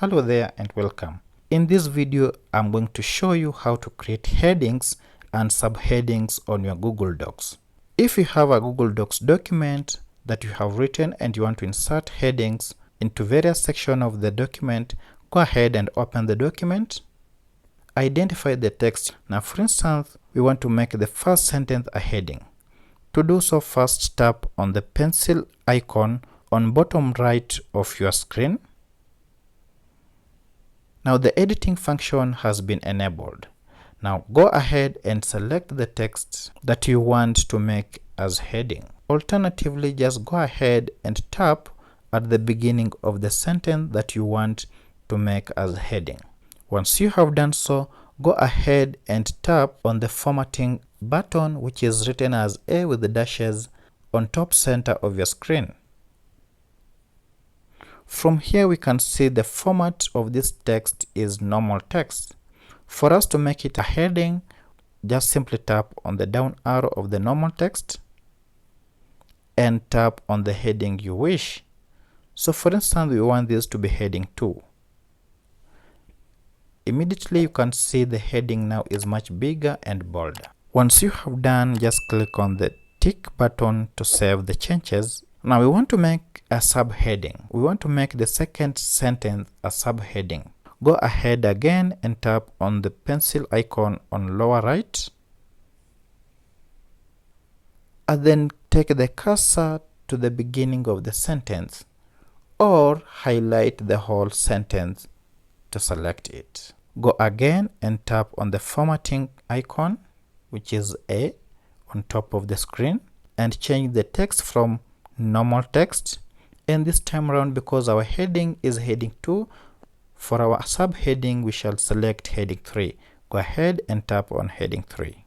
Hello there and welcome. In this video, I'm going to show you how to create headings and subheadings on your Google Docs. If you have a Google Docs document that you have written and you want to insert headings into various sections of the document, go ahead and open the document. Identify the text. Now, for instance, we want to make the first sentence a heading. To do so, first tap on the pencil icon on bottom right of your screen. Now the editing function has been enabled. Now go ahead and select the text that you want to make as heading. Alternatively, just go ahead and tap at the beginning of the sentence that you want to make as heading. Once you have done so, go ahead and tap on the formatting button, which is written as A with the dashes on top center of your screen. From here we can see the format of this text is normal text. For us to make it a heading, just simply tap on the down arrow of the normal text and tap on the heading you wish. So for instance, we want this to be heading 2. Immediately you can see the heading now is much bigger and bolder. Once you have done, just click on the tick button to save the changes. Now we want to make a subheading. We want to make the second sentence a subheading. Go ahead again and tap on the pencil icon on lower right. And then take the cursor to the beginning of the sentence or highlight the whole sentence to select it. Go again and tap on the formatting icon, which is A on top of the screen, and change the text from normal text, and this time around, because our heading is heading 2, for our subheading we shall select heading 3. Go ahead and tap on heading 3.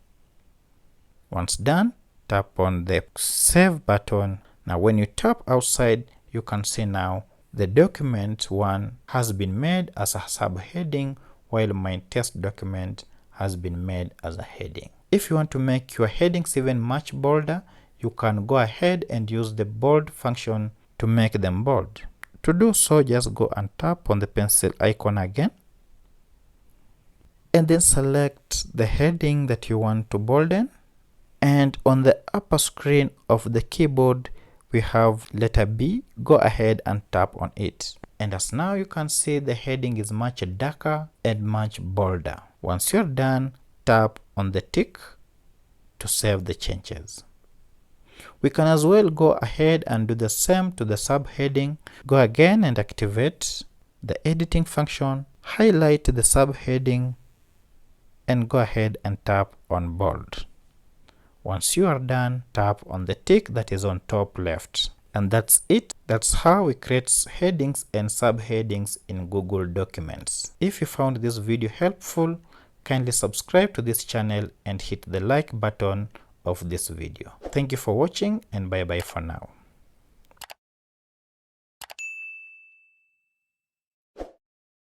Once done, tap on the save button. Now when you tap outside, you can see now the document 1 has been made as a subheading, while my test document has been made as a heading. If you want to make your headings even much bolder, you can go ahead and use the bold function to make them bold. To do so, just go and tap on the pencil icon again, and then select the heading that you want to bolden. And on the upper screen of the keyboard, we have letter B. Go ahead and tap on it. And as now you can see, the heading is much darker and much bolder. Once you're done, tap on the tick to save the changes. We can as well go ahead and do the same to the subheading. Go again and activate the editing function, highlight the subheading, and go ahead and tap on bold. Once you are done, tap on the tick that is on top left. And that's it. That's how we create headings and subheadings in Google Documents. If you found this video helpful, kindly subscribe to this channel and hit the like button of this video. Thank you for watching, and bye bye for now.